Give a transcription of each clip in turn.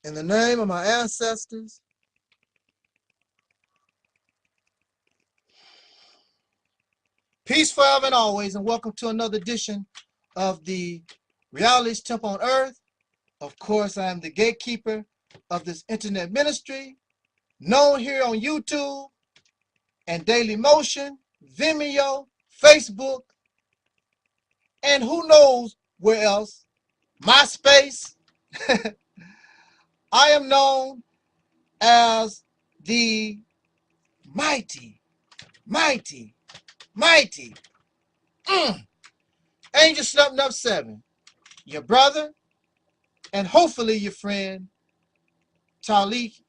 In the name of my ancestors, peace forever and always, and welcome to another edition of the Realist Temple on Earth. Of course, I am the gatekeeper of this internet ministry, known here on YouTube and Daily Motion, Vimeo, Facebook, and who knows where else, MySpace. I am known as the mighty Angel Something Up 7, your brother, and hopefully your friend, Taalik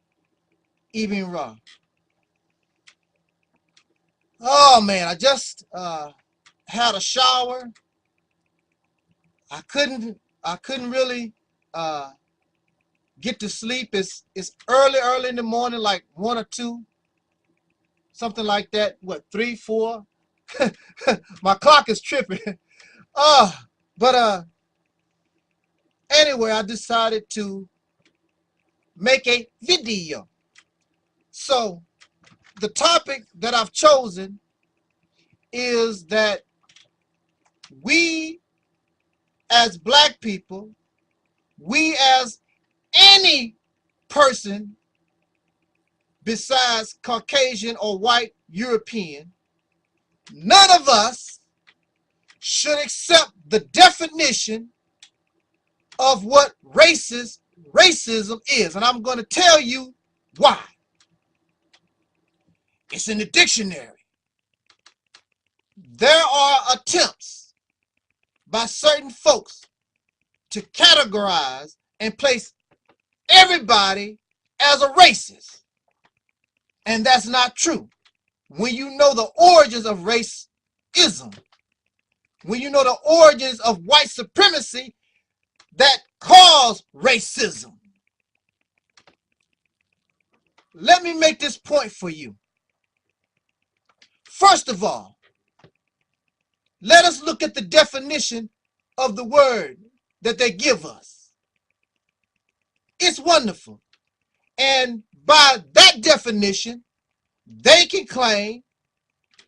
Ibn'rad. Oh man, I just had a shower. I couldn't really get to sleep. It's early in the morning, like 1 or 2, something like that. What, 3, 4? My clock is tripping. But anyway, I decided to make a video. So the topic that I've chosen is that we as black people, we as any person besides Caucasian or white European, none of us should accept the definition of what racism is. And I'm going to tell you why. It's in the dictionary. There are attempts by certain folks to categorize and place everybody as a racist. And that's not true. When you know the origins of racism, when you know the origins of white supremacy that caused racism. Let me make this point for you. First of all, let us look at the definition of the word that they give us. It's wonderful. And by that definition, they can claim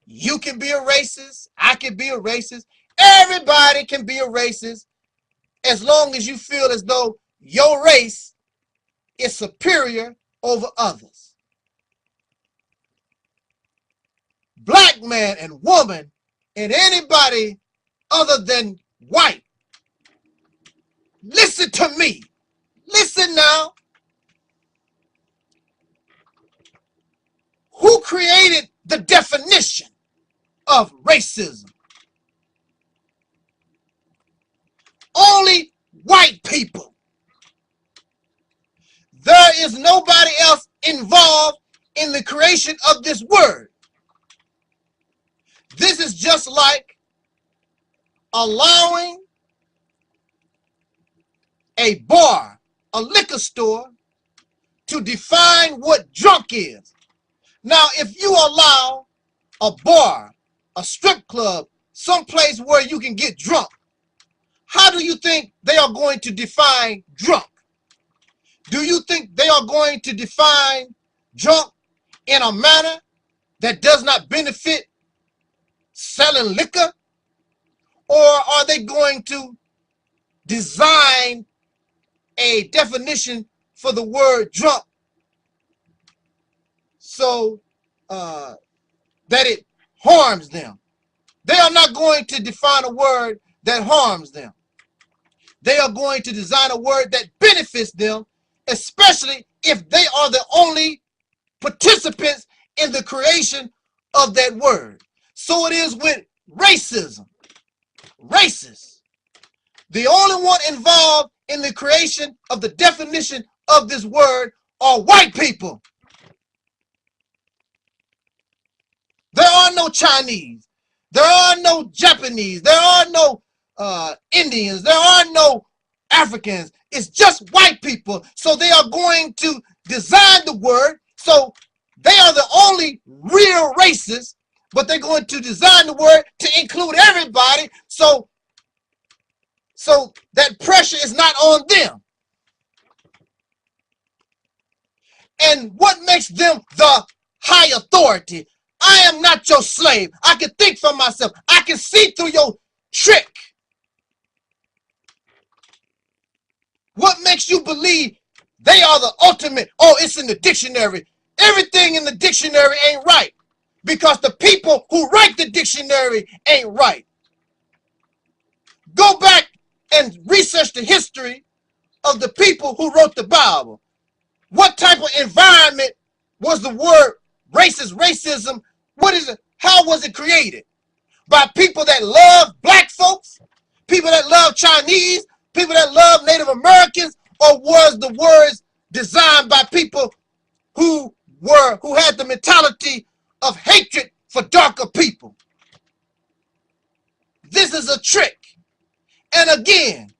you can be a racist, I can be a racist, everybody can be a racist as long as you feel as though your race is superior over others. Black man and woman and anybody other than white, listen to me. Listen now. Who created the definition of racism? Only white people. There is nobody else involved in the creation of this word. This is just like allowing a bar, a liquor store, to define what drunk is. Now, if you allow a bar, a strip club, someplace where you can get drunk, how do you think they are going to define drunk? Do you think they are going to define drunk in a manner that does not benefit selling liquor? Or are they going to design a definition for the word drunk so that it harms them? They are not going to define a word that harms them. They are going to design a word that benefits them, especially if they are the only participants in the creation of that word. So it is with racism. Racist. The only one involved in the creation of the definition of this word are white people. There are no Chinese. There are no Japanese. There are no Indians. There are no Africans. It's just white people. So they are going to design the word. So they are the only real racists, but they're going to design the word to include everybody. So that pressure is not on them. And what makes them the high authority? I am not your slave. I can think for myself. I can see through your trick. What makes you believe they are the ultimate? Oh, it's in the dictionary. Everything in the dictionary ain't right, because the people who write the dictionary ain't right. Go back and research the history of the people who wrote the Bible. What type of environment was the word racist, racism? What is it? How was it created? By people that love black folks, people that love Chinese, people that love Native Americans, or was the words designed by people who had the mentality of hatred for darker people? This is a trick. And again,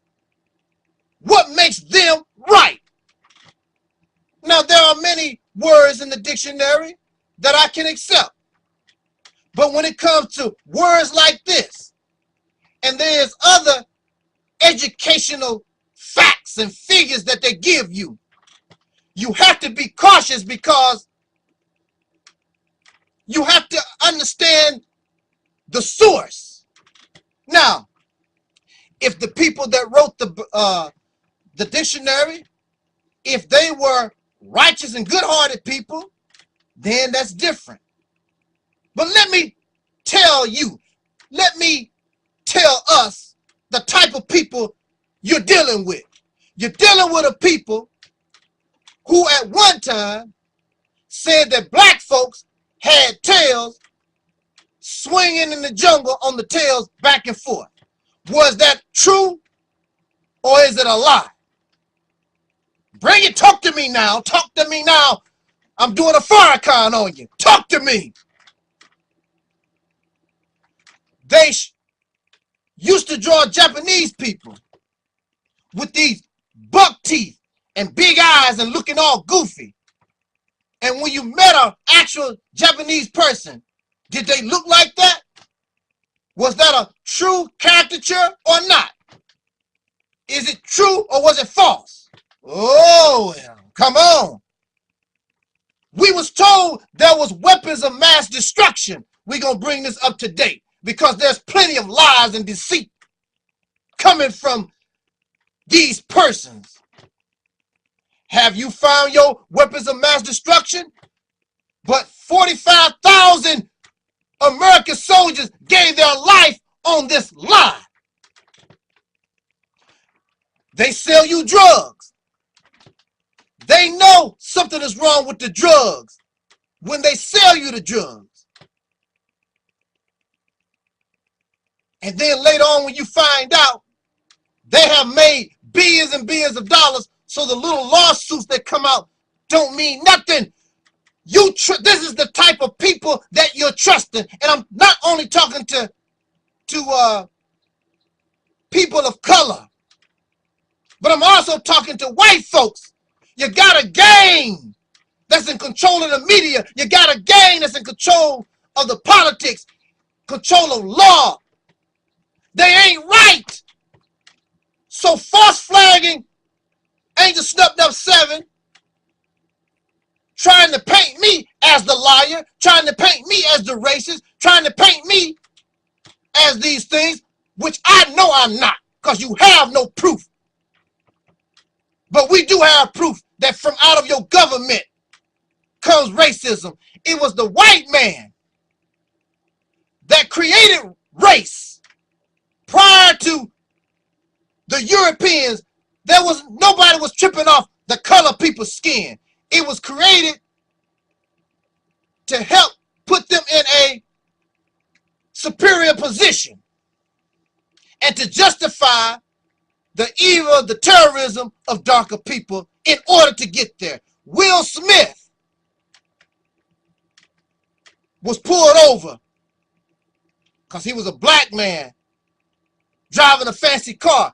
what makes them right? Now, there are many words in the dictionary that I can accept. But when it comes to words like this, and there's other educational facts and figures that they give you, you have to be cautious, because you have to understand the source. Now, if the people that wrote the dictionary, if they were righteous and good-hearted people, then that's different. But let me tell you, let me tell us the type of people you're dealing with. You're dealing with a people who at one time said that black folks had tails swinging in the jungle on the tails back and forth. Was that true, or is it a lie? Bring it. Talk to me now. Talk to me now. I'm doing a Farrakhan on you. Talk to me. They used to draw Japanese people with these buck teeth and big eyes and looking all goofy. And when you met an actual Japanese person, did they look like that? Was that a true caricature or not? Is it true or was it false? Oh, come on. We was told there was weapons of mass destruction. We're going to bring this up to date, because there's plenty of lies and deceit coming from these persons. Have you found your weapons of mass destruction? But 45,000 American soldiers gave their life on this lie. They sell you drugs. They know something is wrong with the drugs when they sell you the drugs. And then later on, when you find out, they have made billions and billions of dollars, so the little lawsuits that come out don't mean nothing. This is the type of people that you're trusting. And I'm not only talking to people of color, but I'm also talking to white folks. You got a gang that's in control of the media. You got a gang that's in control of the politics, control of law. They ain't right. So false flagging Angel Snubbed Up 7, trying to paint me as the liar, trying to paint me as the racist, trying to paint me as these things, which I know I'm not, because you have no proof. But we do have proof that from out of your government comes racism. It was the white man that created race. Prior to the Europeans, nobody was tripping off the color people's skin. It was created to help put them in a superior position and to justify the evil, the terrorism of darker people in order to get there. Will Smith was pulled over because he was a black man driving a fancy car.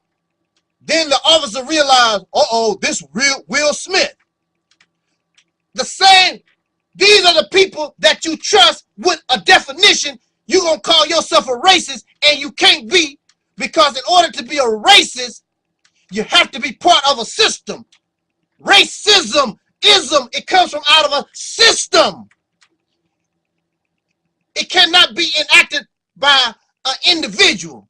Then the officer realized, uh-oh, this real Will Smith. These are the people that you trust with a definition. You're going to call yourself a racist, and you can't be, because in order to be a racist, you have to be part of a system. Racism ism. It comes from out of a system. It cannot be enacted by an individual.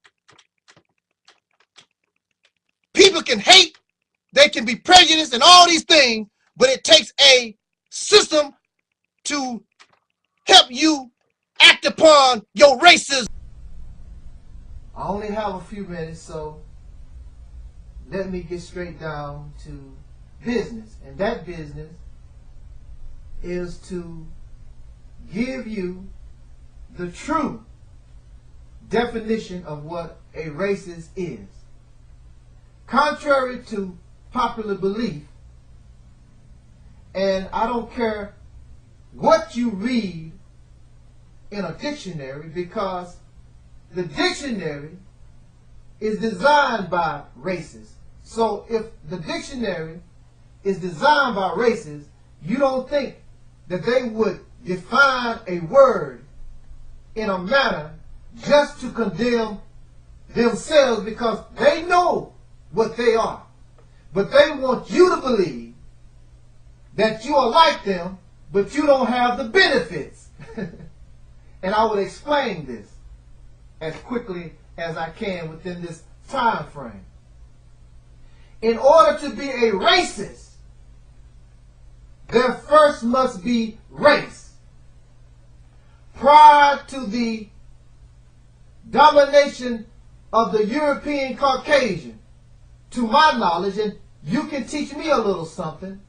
People can hate, they can be prejudiced and all these things, but it takes a system to help you act upon your racism. I only have a few minutes, so let me get straight down to business. And that business is to give you the true definition of what a racist is. Contrary to popular belief, and I don't care what you read in a dictionary, because the dictionary is designed by racists. So if the dictionary is designed by racists, you don't think that they would define a word in a manner just to condemn themselves, because they know what they are. But they want you to believe that you are like them, but you don't have the benefits. And I will explain this as quickly as I can within this time frame. In order to be a racist, there first must be race. Prior to the domination of the European Caucasian, to my knowledge, and you can teach me a little something,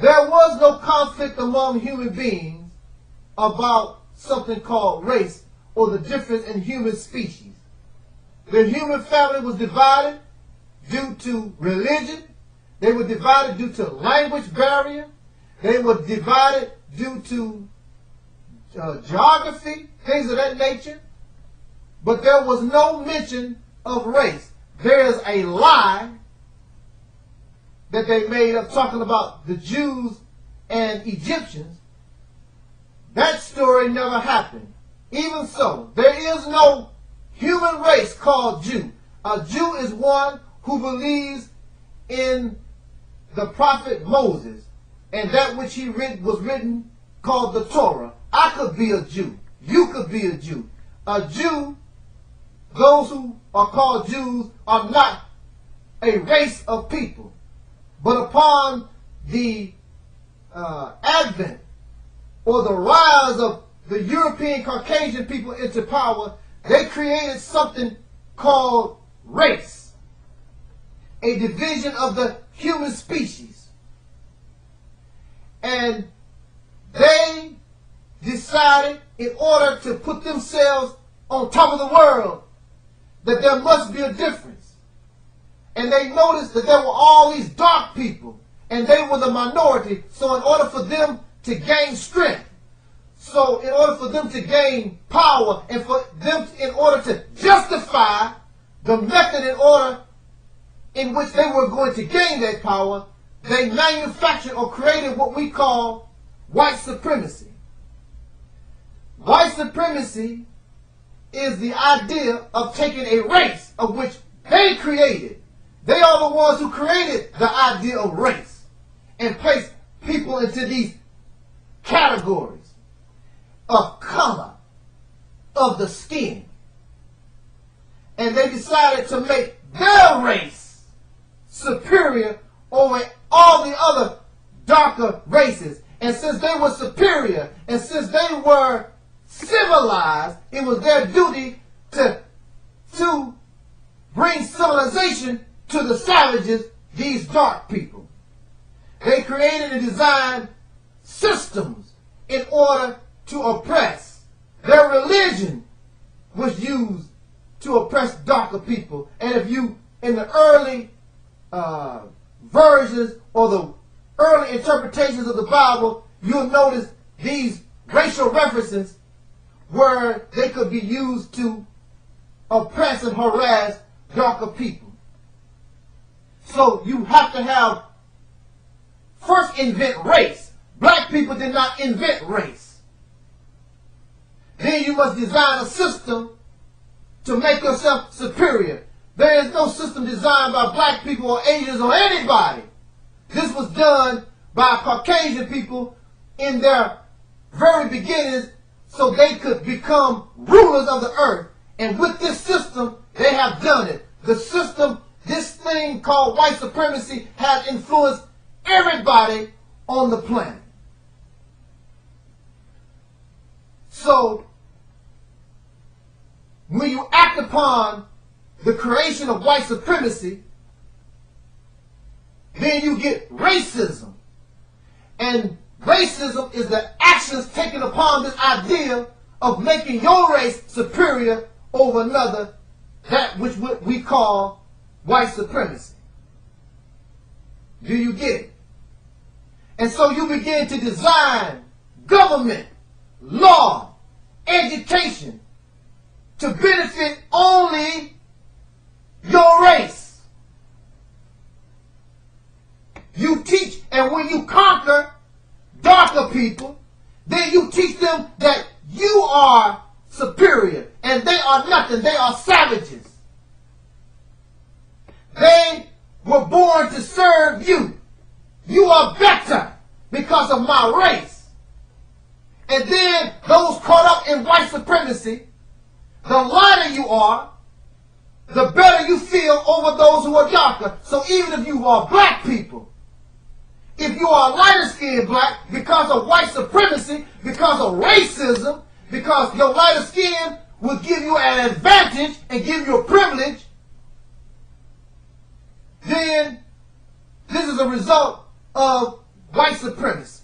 there was no conflict among human beings about something called race or the difference in human species. The human family was divided due to religion. They were divided due to language barrier. They were divided due to geography, things of that nature. But there was no mention of race. There is a lie that they made up talking about the Jews and Egyptians. That story never happened. Even so, there is no human race called Jew. A Jew is one who believes in the prophet Moses and that which he was written called the Torah. I could be a Jew. You could be a Jew. A Jew, those who are called Jews, are not a race of people. But upon the advent or the rise of the European Caucasian people into power, they created something called race, a division of the human species. And they decided, in order to put themselves on top of the world, that there must be a difference. And they noticed that there were all these dark people, and they were the minority. So in order for them to gain strength, so in order for them to gain power, and for them, in order to justify the method in which they were going to gain that power, they manufactured or created what we call white supremacy. White supremacy is the idea of taking a race of which they created. They are the ones who created the idea of race and placed people into these categories of color, of the skin. And they decided to make their race superior over all the other darker races. And since they were superior, and since they were civilized, it was their duty to bring civilization to the savages, these dark people. They created and designed systems in order to oppress. Their religion was used to oppress darker people. And if you, in the early versions or the early interpretations of the Bible, you'll notice these racial references where they could be used to oppress and harass darker people. So you have to have first invent race. Black people did not invent race. Then you must design a system to make yourself superior. There is no system designed by black people or Asians or anybody. This was done by Caucasian people in their very beginnings so they could become rulers of the earth. And with this system, they have done it. The system, this thing called white supremacy, has influenced everybody on the planet. So, when you act upon the creation of white supremacy, then you get racism. And racism is the actions taken upon this idea of making your race superior over another, that which we call white supremacy. Do you get it? And so you begin to design government, law, education to benefit only your race. You teach, and when you conquer darker people, then you teach them that you are superior and they are nothing. They are savages. They were born to serve you. You are better because of my race. And then those caught up in white supremacy, the lighter you are, the better you feel over those who are darker. So even if you are black people, if you are lighter skinned black, because of white supremacy, because of racism, because your lighter skin will give you an advantage and give you a privilege, then this is a result of white supremacy.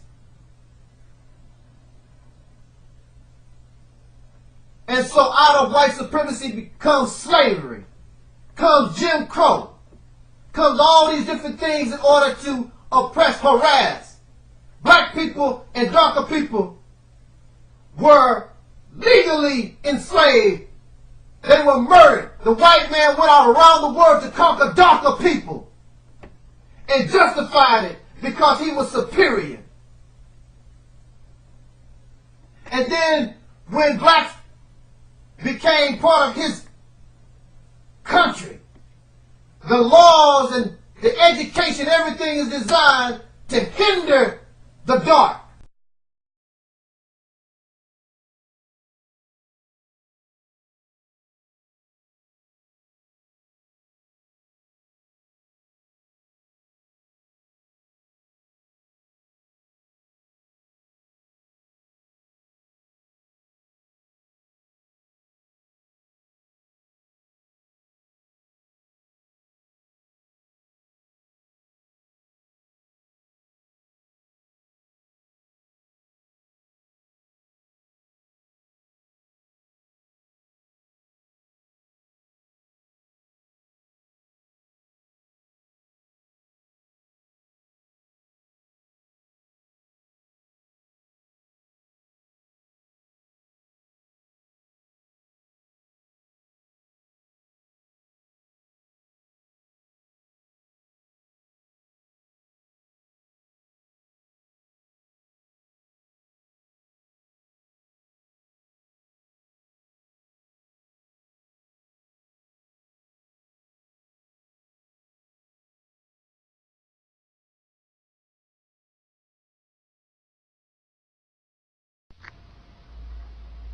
And so out of white supremacy becomes slavery, comes Jim Crow, comes all these different things in order to oppress, harass. Black people and darker people were legally enslaved. They were murdered. The white man went out around the world to conquer darker people and justified it because he was superior. And then when blacks became part of his country, the laws and the education, everything is designed to hinder the dark.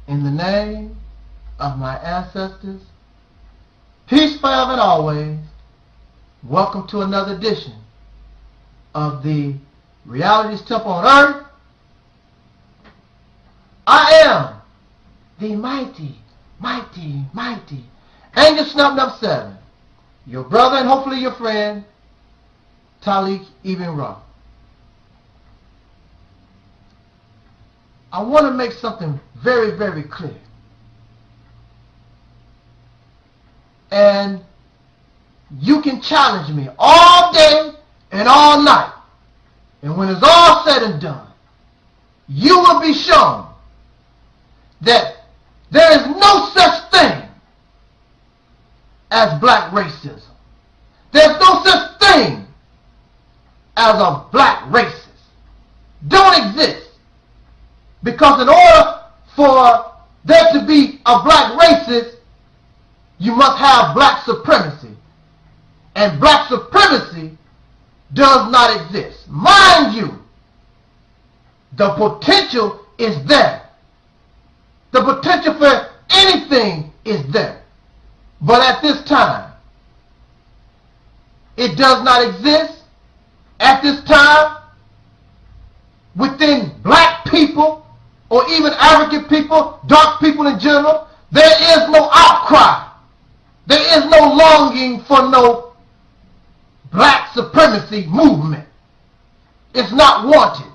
In the name of my ancestors, peace forever and always, welcome to another edition of the Reality's Temple on Earth. I am the mighty, mighty, mighty Angus Snub 7, your brother and hopefully your friend, Taalik Ibn'rad. I want to make something very, very clear. And you can challenge me all day and all night. And when it's all said and done, you will be shown that there is no such thing as black racism. There's no such thing as a black racist. Don't exist. Because in order for there to be a black racist, you must have black supremacy. And black supremacy does not exist. Mind you, The potential is there. The potential for anything is there. But at this time, it does not exist. At this time, within black people, or even African people, dark people in general, there is no outcry. There is no longing for no black supremacy movement. It's not wanted.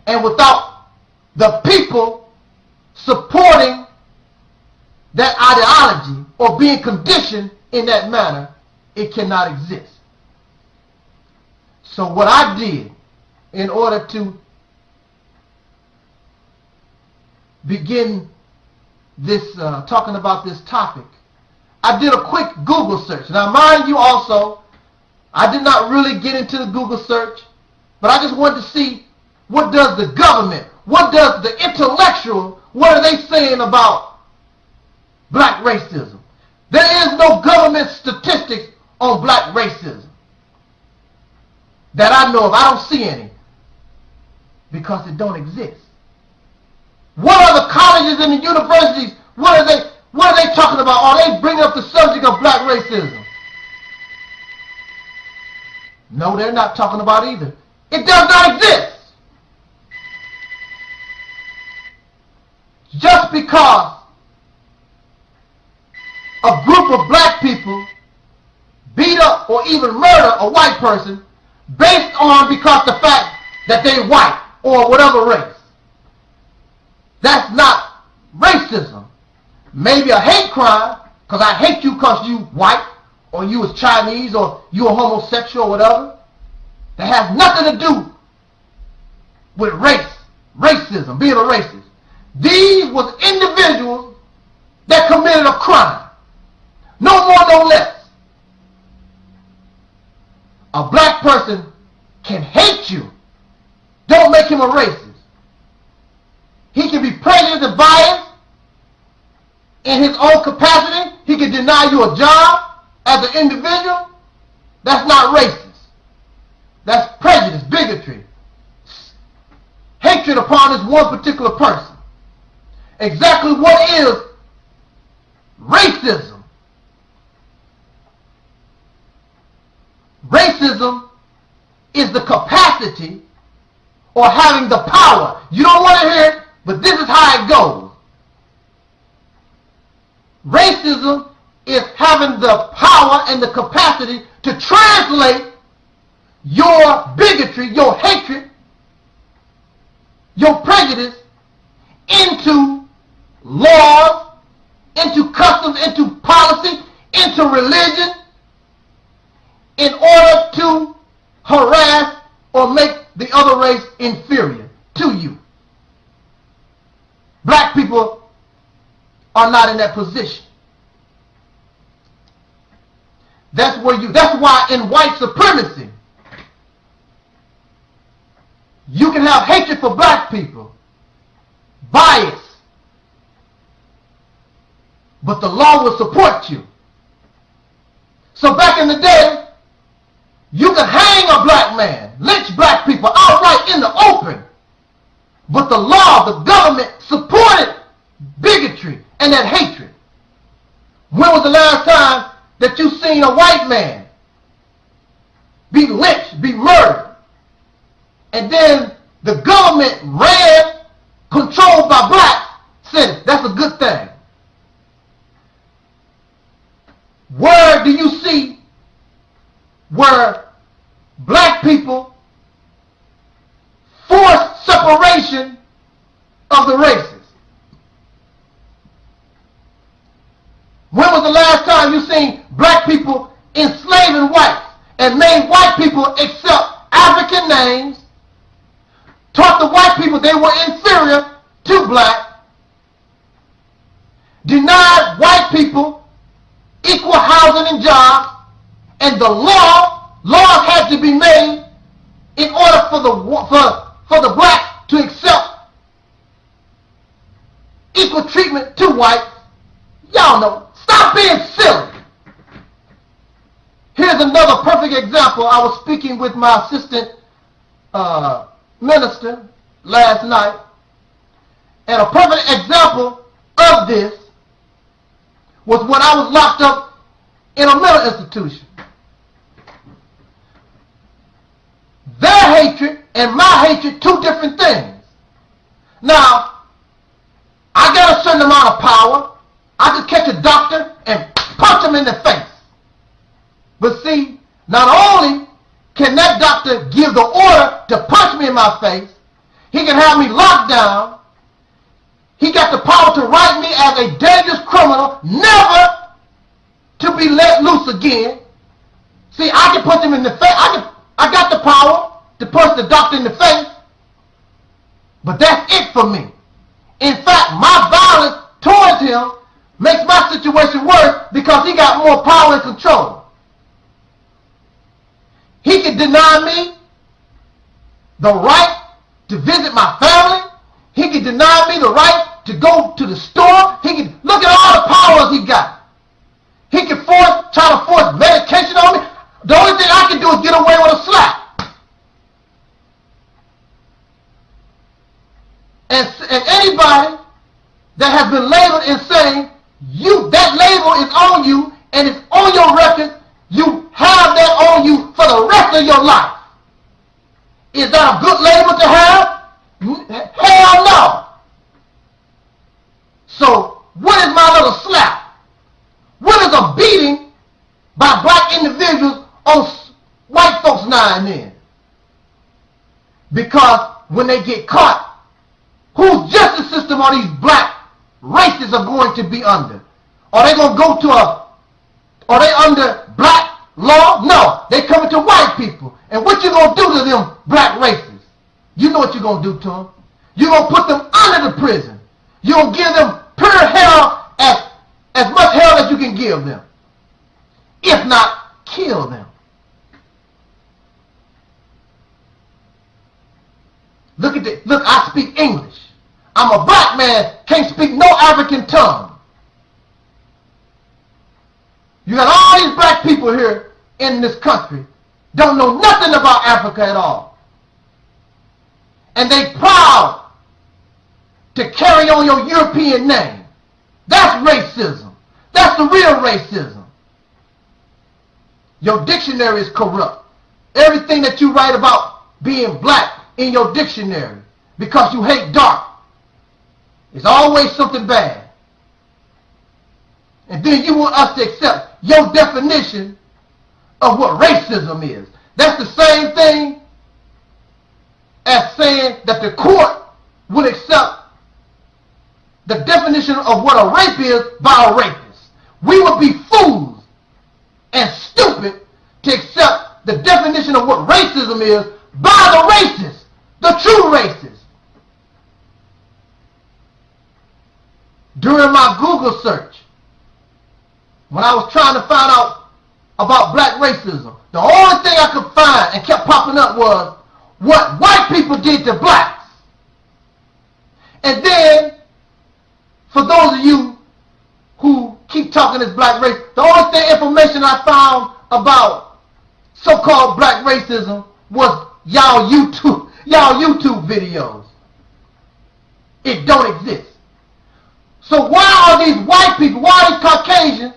And without the people supporting that ideology or being conditioned in that manner, it cannot exist. So what I did in order to begin this talking about this topic, I did a quick Google search. Now mind you also, I did not really get into the Google search, but I just wanted to see what does the government, what does the intellectual, what are they saying about black racism? There is no government statistics on black racism that I know of. I don't see any because it don't exist. What are the colleges and the universities, what are they talking about? Are they bringing up the subject of black racism? No, they're not talking about either. It does not exist. Just because a group of black people beat up or even murder a white person based on because the fact that they're white or whatever race. That's not racism. Maybe a hate crime, because I hate you because you white, or you was Chinese, or you a homosexual, or whatever. That has nothing to do with racism, being a racist. These was individuals that committed a crime. No more, no less. A black person can hate you. Don't make him a racist. He can be prejudiced and biased in his own capacity. He can deny you a job as an individual. That's not racist. That's prejudice, bigotry, hatred upon this one particular person. Exactly what is racism? Racism is the capacity or having the power. You don't want to hear it, but this is how it goes. Racism is having the power and the capacity to translate your bigotry, your hatred, your prejudice into laws, into customs, into policy, into religion, in order to harass or make the other race inferior to you. Black people are not in that position. That's why in white supremacy, you can have hatred for black people, bias, but the law will support you. So back in the day, you could hang a black man, lynch black people outright in the open, but the law, the government supported bigotry and that hatred. When was the last time that you seen a white man be lynched, be murdered? And then the government ran, controlled by blacks, said that's a good thing. Where do you see where black people forced separation of the races? When was the last time you seen black people enslaving whites and made white people accept African names, taught the white people they were inferior to black, denied white people equal housing and jobs, and the laws had to be made in order for the black to accept equal treatment to whites? Y'all know. Stop being silly. Here's another perfect example. I was speaking with my assistant minister last night. And a perfect example of this was when I was locked up in a mental institution. Their hatred and my hatred, two different things. Now, I got a certain amount of power. I could catch a doctor and punch him in the face. But see, not only can that doctor give the order to punch me in my face, he can have me locked down. He got the power to write me as a dangerous criminal, never to be let loose again. See, I can punch him in the face. I got the power to punch the doctor in the face. But that's it for me. In fact, my violence towards him makes my situation worse because he got more power and control. He can deny me the right to visit my family. He can deny me the right to go to the store. He can look at all the powers he got. He can try to force medication on me. The only thing I can do is get away with a slap. And anybody that has been labeled insane, that label is on you and it's on your record. You have that on you for the rest of your life. Is that a good label to have? Hell no. So what is my little slap? What is a beating by black individuals on white folks now and then? Because when they get caught, whose justice system are these black racists are going to be under? Are they going to go to are they under black law? No, they coming to white people. And what you going to do to them black racists? You know what you're going to do to them. You're going to put them under the prison. You're going to give them pure hell, as much hell as you can give them. If not, kill them. Look at this. Look, I speak English. I'm a black man, can't speak no African tongue. You got all these black people here in this country, don't know nothing about Africa at all. And they proud to carry on your European name. That's racism. That's the real racism. Your dictionary is corrupt. Everything that you write about being black in your dictionary because you hate dark is always something bad. And then you want us to accept your definition of what racism is. That's the same thing as saying that the court would accept the definition of what a rape is by a rapist. We would be fools and stupid to accept the definition of what racism is by the racists, the true racists. During my Google search, when I was trying to find out about black racism, the only thing I could find and kept popping up was what white people did to blacks. And then, for those of you who keep talking this black race, the only thing information I found about so-called black racism was y'all YouTube videos. It don't exist. So why are these white people, why are these Caucasians,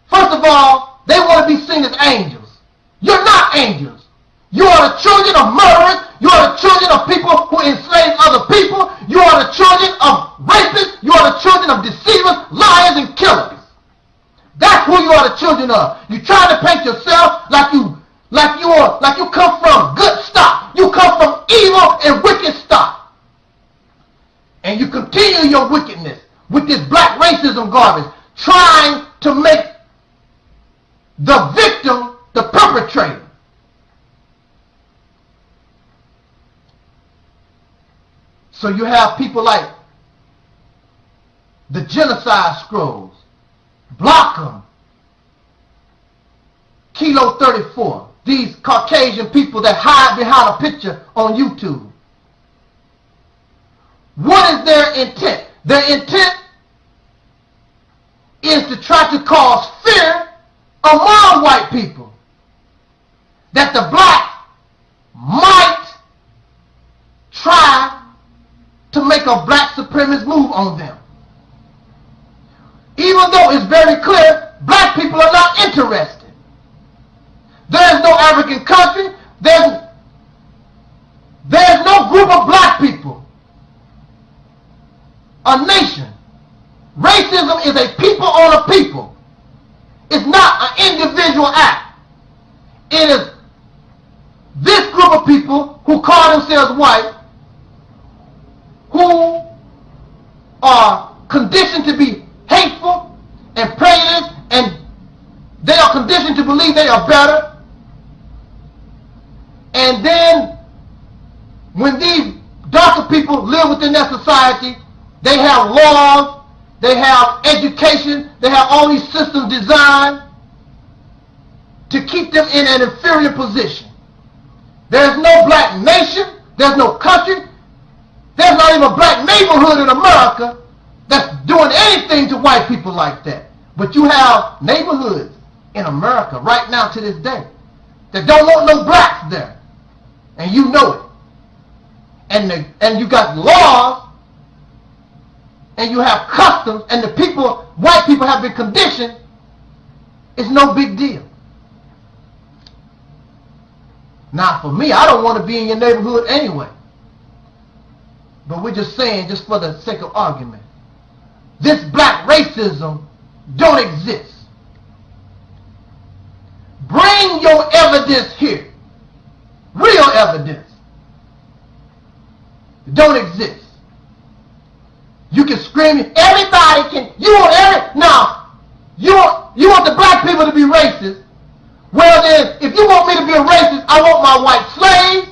first of all, they want to be seen as angels. You're not angels. You are the children of murderers. You are the children of people who enslave other people. You are the children of rapists. You are the children of deceivers, liars, and killers. That's who you are the children of. You try to paint yourself like you come from good stock. You come from evil and wicked stock. And you continue your wickedness with this black racism garbage, trying to make the victim the perpetrator. So you have people like the genocide scrolls, block them, Kilo 34, these Caucasian people that hide behind a picture on YouTube. What is their intent? Their intent is to try to cause fear among white people that the black might try make a black supremacist move on them. Even though it's very clear, black people are not interested. There is no African country. There's no group of black people, a nation. Racism is a people on a people. It's not an individual act. It is this group of people who call themselves white, who are conditioned to be hateful and prejudiced, and they are conditioned to believe they are better. And then when these darker people live within their society, they have laws, they have education, they have all these systems designed to keep them in an inferior position. There's no black nation, there's no country, there's not even a black neighborhood in America that's doing anything to white people like that. But you have neighborhoods in America right now to this day that don't want no blacks there. And you know it. And you got laws, and you have customs, and the people, white people have been conditioned. It's no big deal. Now for me, I don't want to be in your neighborhood anyway. But we're just saying, just for the sake of argument, this black racism don't exist. Bring your evidence here. Real evidence. It don't exist. You can scream, everybody can, now, you want the black people to be racist. Well then, if you want me to be a racist, I want my white slaves.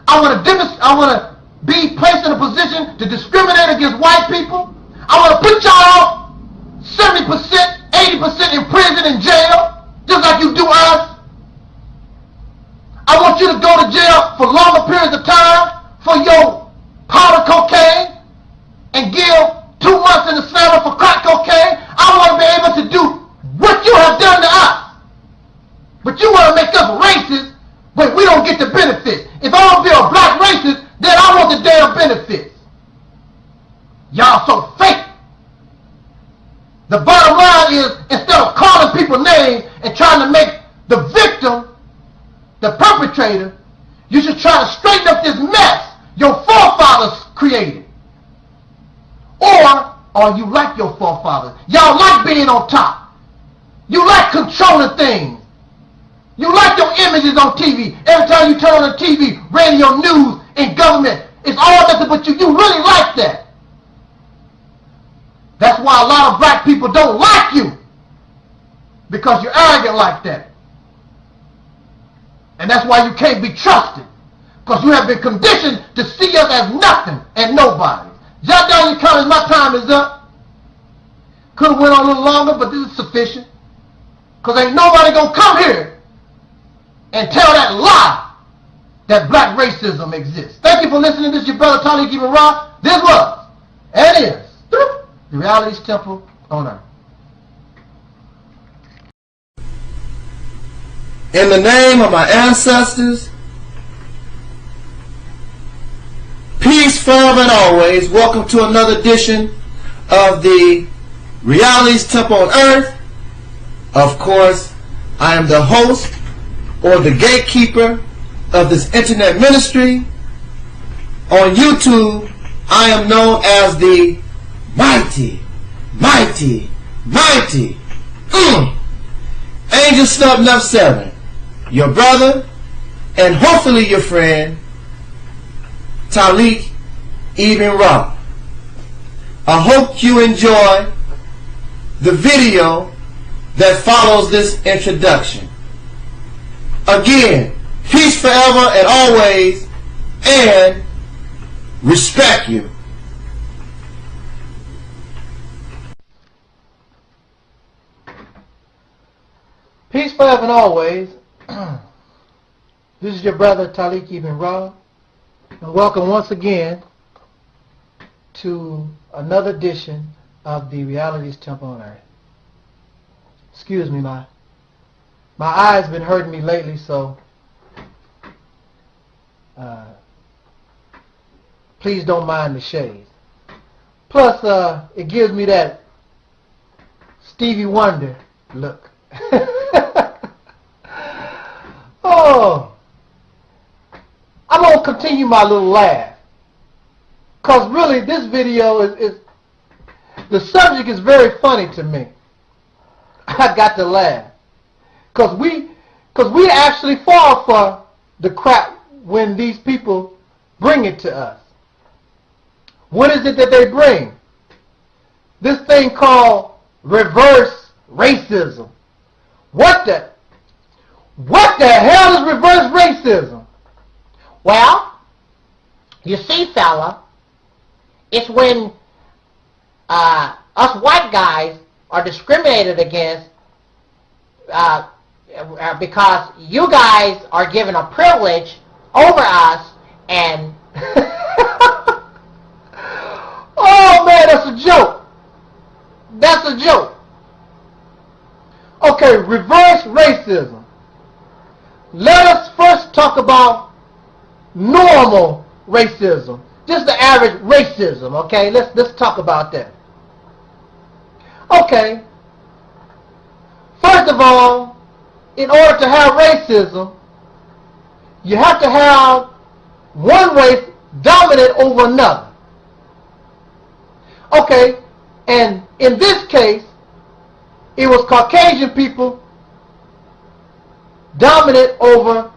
I want to be placed in a position to discriminate against white people. I want to put y'all 70%, 80% in prison and jail, just like you do us. I want you to go to jail for longer periods of time for your powder cocaine and give 2 months in the slammer for crack cocaine. I want to be able to do what you have done to us. But you want to make us racist, but we don't get the benefits. If I want to be a black racist, then I want the damn benefits. Y'all so fake. The bottom line is, instead of calling people names and trying to make the victim the perpetrator, you should try to straighten up this mess your forefathers created. Or are you like your forefathers? Y'all like being on top. You like controlling things. You like your images on TV. Every time you turn on the TV, radio, news, and government, it's all nothing but you. You really like that. That's why a lot of black people don't like you. Because you're arrogant like that. And that's why you can't be trusted. Because you have been conditioned to see us as nothing and nobody. Jot down your comments. My time is up. Could have went on a little longer, but this is sufficient. Because ain't nobody going to come here and tell that lie that black racism exists. Thank you for listening. This is your brother Taalik Ibn'rad. This was, and is, the Reality's Temple on Earth. In the name of my ancestors, peace forever and always. Welcome to another edition of the Reality's Temple on Earth. Of course, I am the host or the gatekeeper of this internet ministry. On YouTube, I am known as the mighty Angel Snub Nuff 7. Your brother, and hopefully your friend, Taalik Ibn'rad. I hope you enjoy the video that follows this introduction. Again, peace forever and always, and respect you. Peace forever and always. This is your brother Taalik Ibn'rad, and welcome once again to another edition of the Reality's Temple on Earth. Excuse me, my eye's been hurting me lately, so please don't mind the shade. Plus, it gives me that Stevie Wonder look. Oh, I'm going to continue my little laugh. Because really, this video is the subject is very funny to me. I got to laugh. Because we actually fall for the crap when these people bring it to us. What is it that they bring? This thing called reverse racism. What the hell is reverse racism? Well, you see, fella, it's when us white guys are discriminated against because you guys are given a privilege over us, and oh man, that's a joke. That's a joke. Okay, reverse racism. Let us first talk about normal racism. Just the average racism, okay? Let's talk about that. Okay. First of all, in order to have racism, you have to have one race dominant over another. Okay, and in this case, it was Caucasian people dominant over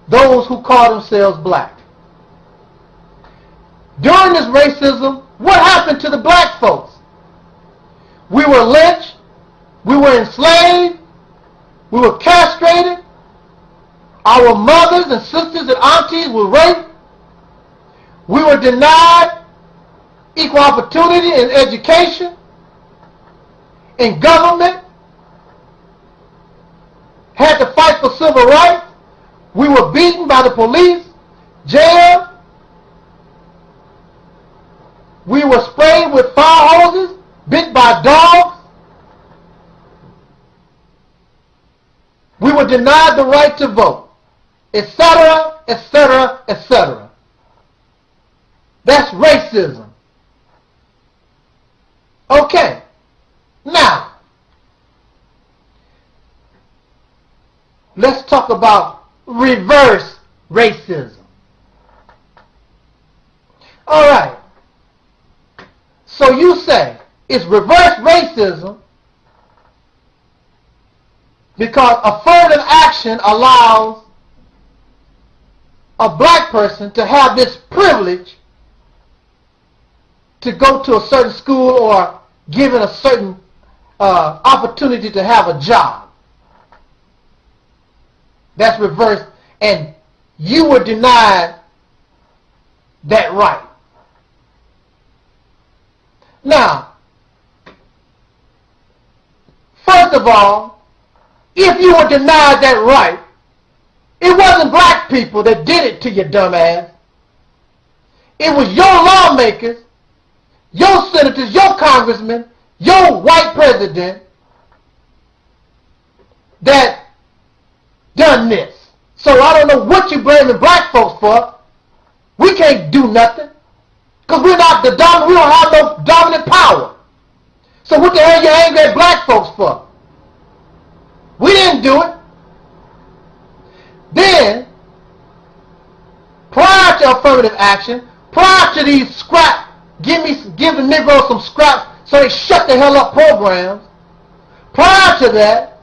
those who call themselves black. During this racism, what happened to the black folks? We were lynched, we were enslaved, we were castrated, our mothers and sisters and aunties were raped, we were denied equal opportunity in education, in government, had to fight for civil rights, we were beaten by the police, jailed, we were sprayed with fire hoses, bit by dogs, we were denied the right to vote, etc., etc., etc. That's racism. Okay, now, let's talk about reverse racism. All right. So you say it's reverse racism because affirmative action allows a black person to have this privilege to go to a certain school or given a certain opportunity to have a job. That's reverse, and you were denied that right. Now, first of all, if you were denied that right, it wasn't black people that did it to your dumb ass. It was your lawmakers, your senators, your congressmen, your white president that done this. So I don't know what you blaming black folks for. We can't do nothing because we're not the dominant. We don't have no dominant power. So what the hell you angry at black folks for? We didn't do it. Then, prior to affirmative action, prior to these giving Negroes some scraps so they shut the hell up programs, prior to that,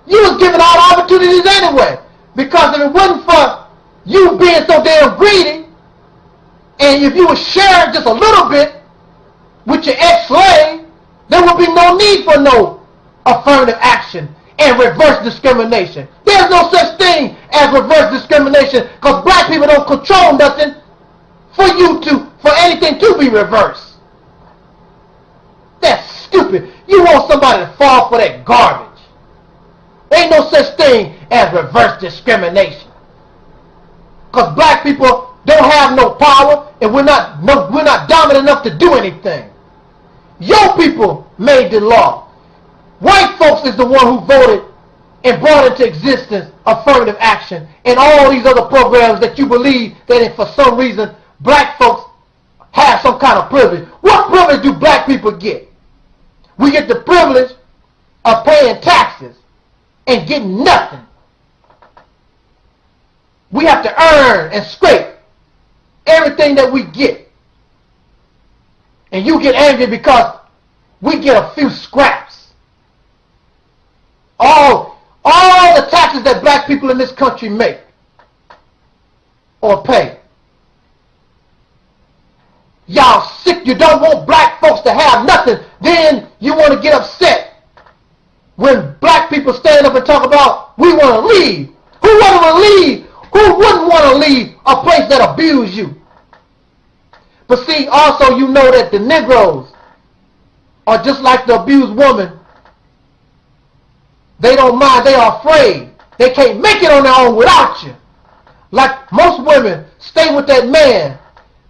you was given all the opportunities anyway. Because if it wasn't for you being so damn greedy, and if you were sharing just a little bit with your ex-slave, there would be no need for no affirmative action and reverse discrimination. There's no such thing as reverse discrimination because black people don't control nothing for anything to be reversed. That's stupid. You want somebody to fall for that garbage. Ain't no such thing as reverse discrimination. Because black people don't have no power and we're not dominant enough to do anything. Your people made the law. White folks is the one who voted and brought into existence affirmative action and all these other programs that you believe that if for some reason black folks have some kind of privilege. What privilege do black people get? We get the privilege of paying taxes and getting nothing. We have to earn and scrape everything that we get. And you get angry because we get a few scraps. All the taxes that black people in this country make or pay. Y'all sick. You don't want black folks to have nothing. Then you want to get upset when black people stand up and talk about, we want to leave. Who want to leave? Who wouldn't want to leave a place that abused you? But see, also you know that the Negroes are just like the abused woman. They don't mind. They are afraid. They can't make it on their own without you. Like most women stay with that man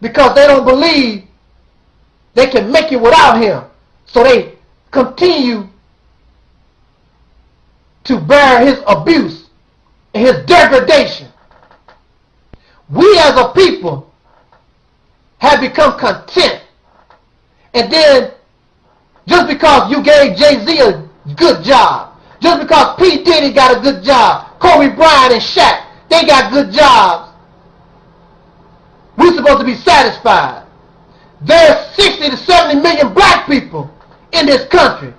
because they don't believe they can make it without him. So they continue to bear his abuse and his degradation. We as a people have become content. And then just because you gave Jay-Z a good job, just because P. Diddy got a good job, Kobe Bryant and Shaq, they got good jobs, we're supposed to be satisfied. There's 60 to 70 million black people in this country.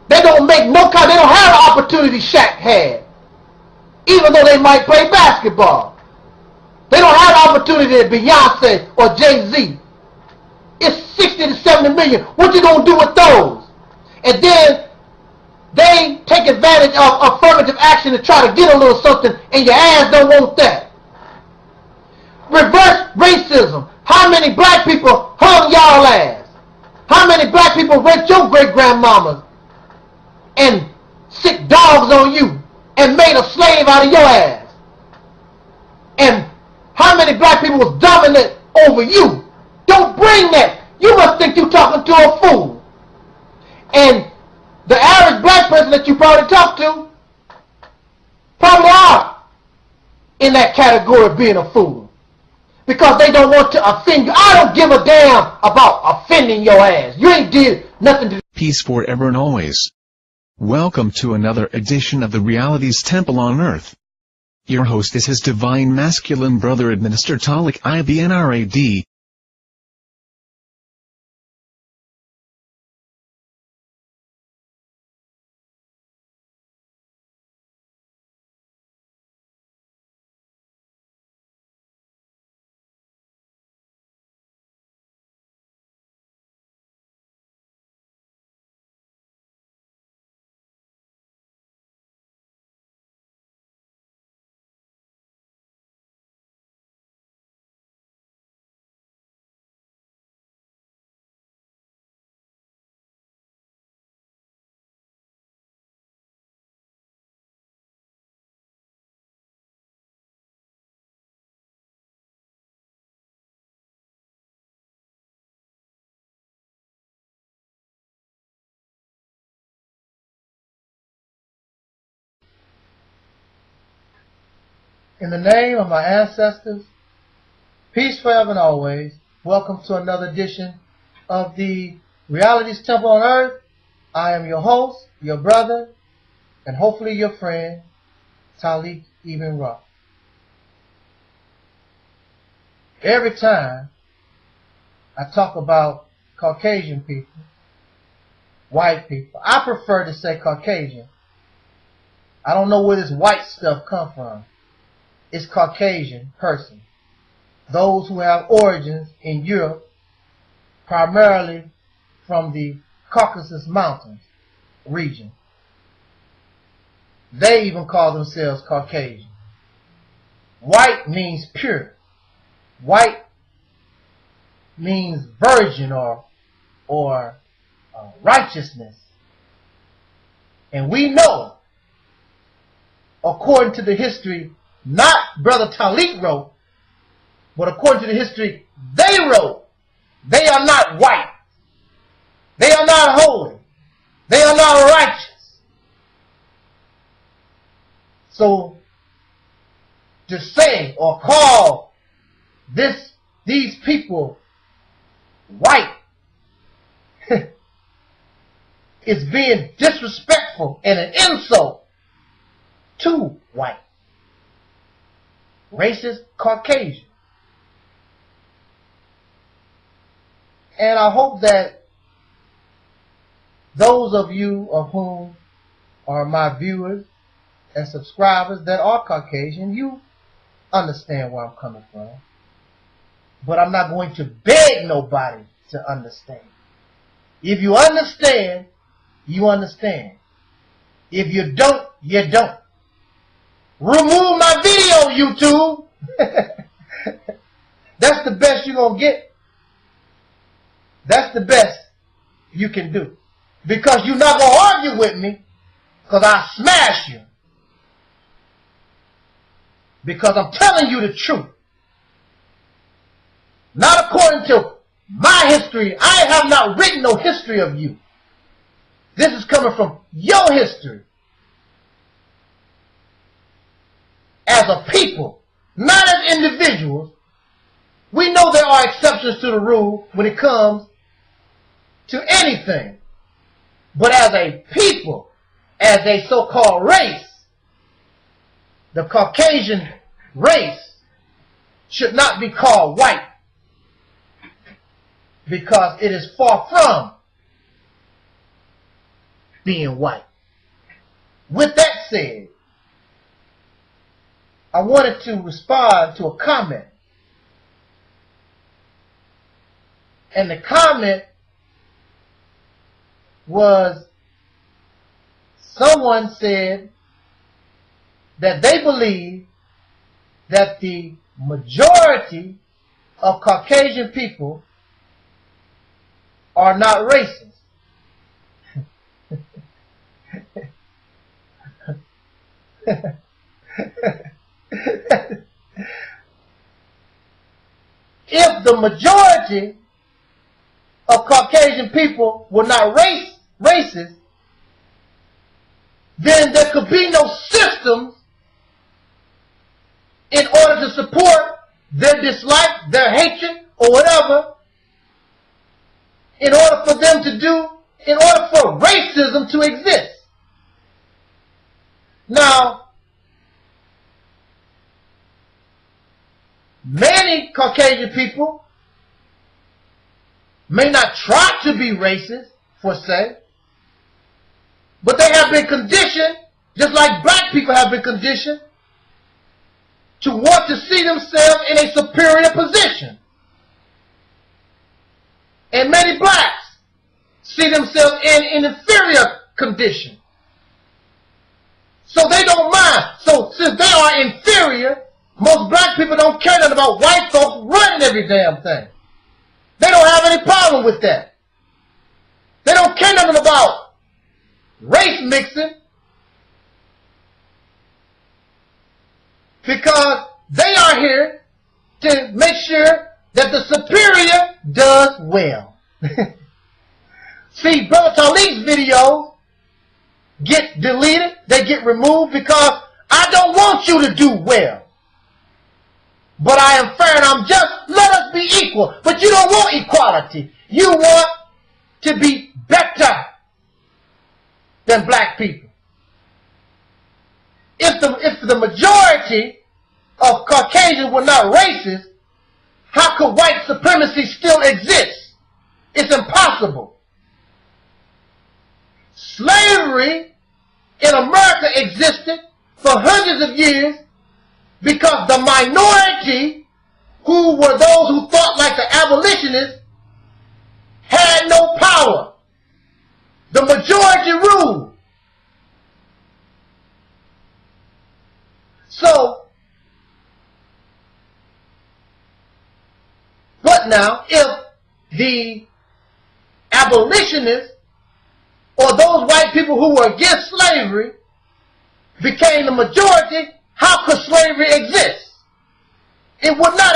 They don't make no kind, they don't have the opportunity Shaq had. Even though they might play basketball. They don't have the opportunity that Beyonce or Jay-Z. It's 60 to 70 million. What you gonna do with those? And then they take advantage of affirmative action to try to get a little something, and your ass don't want that. Reverse racism. How many black people hung y'all ass? How many black people raped your great-grandmamas and sick dogs on you and made a slave out of your ass? And how many black people was dominant over you? Don't bring that. You must think you're talking to a fool. And the average black person that you probably talk to probably are in that category of being a fool. Because they don't want to offend you. I don't give a damn about offending your ass. You ain't did nothing to... Peace forever and always. Welcome to another edition of the Reality's Temple on Earth. Your host is his divine masculine brother AdMinister Taalik Ibn'rad. In the name of my ancestors, peace forever and always. Welcome to another edition of the Reality's Temple on Earth. I am your host, your brother, and hopefully your friend, Taalik Ibn'rad. Every time I talk about Caucasian people, white people, I prefer to say Caucasian. I don't know where this white stuff comes from. It's Caucasian person. Those who have origins in Europe, primarily from the Caucasus Mountains region. They even call themselves Caucasian. White means pure. White means virgin or righteousness. And we know, according to the history, not Brother Taalik wrote, but according to the history they wrote, they are not white. They are not holy. They are not righteous. So to say or call this these people, white, is being disrespectful and an insult to white, racist Caucasian. And I hope that those of you of whom are my viewers and subscribers that are Caucasian, you understand where I'm coming from. But I'm not going to beg nobody to understand. If you understand, you understand. If you don't, you don't. Remove my video, YouTube. That's the best you're going to get. That's the best you can do. Because you're not going to argue with me, because I'll smash you. Because I'm telling you the truth. Not according to my history. I have not written no history of you. This is coming from your history. As a people, not as individuals. We know there are exceptions to the rule when it comes to anything. But as a people, as a so-called race, the Caucasian race should not be called white, because it is far from being white. With that said, I wanted to respond to a comment. And the comment was, someone said that they believe that the majority of Caucasian people are not racist. If the majority of Caucasian people were not racist, then there could be no systems in order to support their dislike, their hatred, or whatever, in order for them to do, in order for racism to exist. Now, many Caucasian people may not try to be racist, per se, but they have been conditioned, just like black people have been conditioned, to want to see themselves in a superior position. And many blacks see themselves in an inferior condition. So they don't mind. So since they are inferior, most black people don't care nothing about white folks running every damn thing. They don't have any problem with that. They don't care nothing about race mixing, because they are here to make sure that the superior does well. See, Brother Taalik's videos get deleted, they get removed, because I don't want you to do well. But I am fair and I'm just. Let us be equal. But you don't want equality. You want to be better than black people. If the majority of Caucasians were not racist, how could white supremacy still exist? It's impossible. Slavery in America existed for hundreds of years because the minority, who were those who thought like the abolitionists, had no power. The majority ruled. So, but now, if the abolitionists or those white people who were against slavery became the majority, how could slavery exist? It would not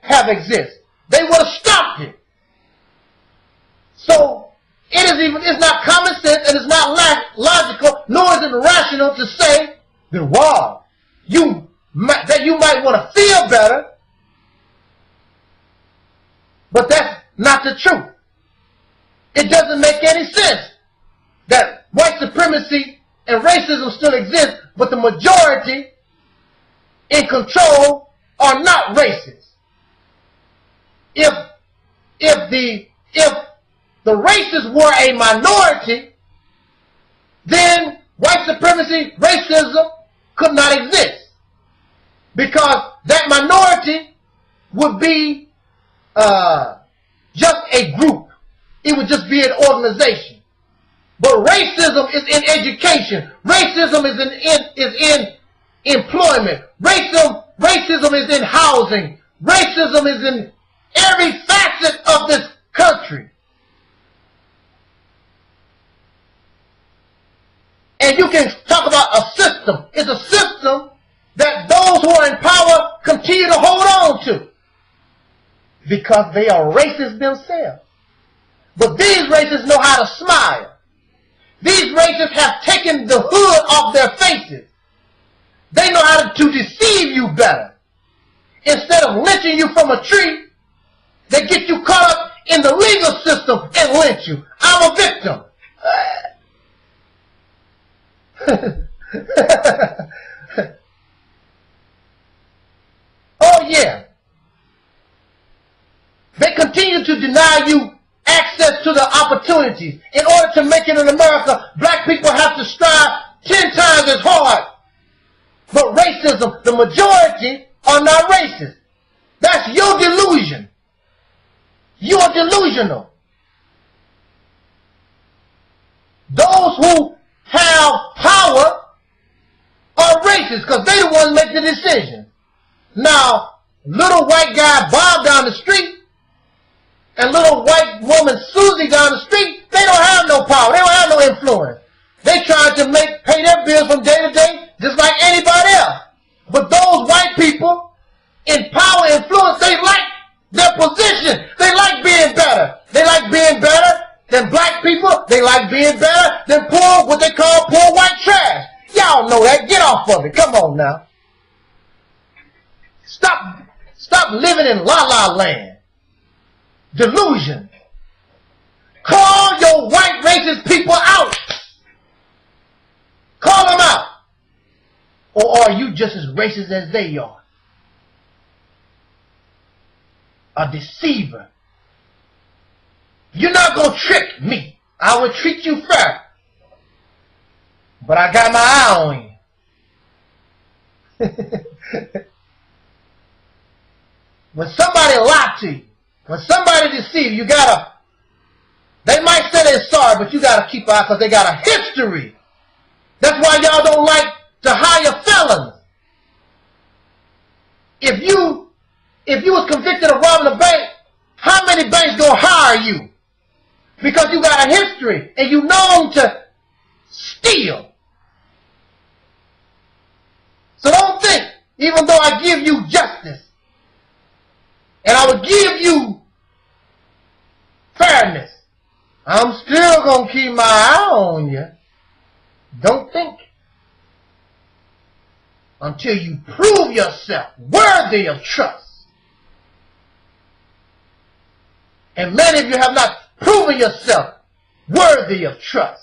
have existed. They would have stopped it. So, it's not common sense and it's not logical, nor is it rational to say that, wow, that you might want to feel better But that's not the truth. It doesn't make any sense that white supremacy and racism still exist, but the majority in control are not racist. If the racists were a minority, then white supremacy, racism could not exist, because that minority would be just a group. It would just be an organization. But racism is in education. Racism is in employment. Racism is in housing. Racism is in every facet of this country. And you can talk about a system. It's a system that those who are in power continue to hold on to, because they are racist themselves. But these racists know how to smile. These racists have taken the hood off their faces. They know how to deceive you better. Instead of lynching you from a tree, they get you caught up in the legal system and lynch you. I'm a victim. Oh yeah. They continue to deny you access to the opportunities. In order to make it in America, black people have to strive 10 times as hard. But racism, the majority are not racist. That's your delusion. You are delusional. Those who have power are racist because they the ones make the decision. Now, little white guy Bob down the street and little white woman Susie down the street, they don't have no power. They don't have no influence. They try to pay their bills from day to day just like anybody else. But those white people in power and influence, they like their position. They like being better. They like being better than black people. They like being better than poor, what they call poor white trash. Y'all know that. Get off of it. Come on now. Stop living in la-la land. Delusion. Call your white racist people out. Call them out. Or are you just as racist as they are? A deceiver. You're not going to trick me. I will treat you fair. But I got my eye on you. When somebody lies to you, when somebody deceives you, they might say they're sorry, but you gotta keep an eye because they got a history. That's why y'all don't like to hire felons. If you was convicted of robbing a bank, how many banks gonna hire you? Because you got a history and you known to steal. So don't think, even though I give you justice, and I would give you fairness, I'm still going to keep my eye on you. Don't think. Until you prove yourself worthy of trust. And many of you have not proven yourself worthy of trust.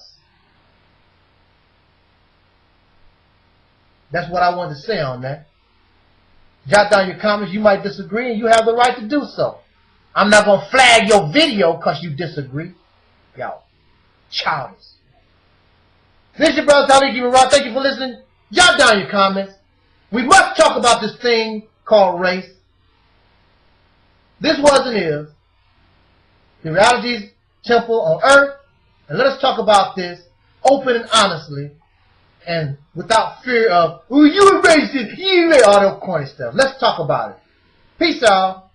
That's what I wanted to say on that. Jot down your comments. You might disagree, and you have the right to do so. I'm not going to flag your video because you disagree. Y'all, childish. This is your brother Taalik, Ibn'rad. Thank you for listening. Jot down your comments. We must talk about this thing called race. This was and is the Reality's temple on earth. And let us talk about this open and honestly and without fear of, oh, you a racist, you all that corny stuff. Let's talk about it. Peace out.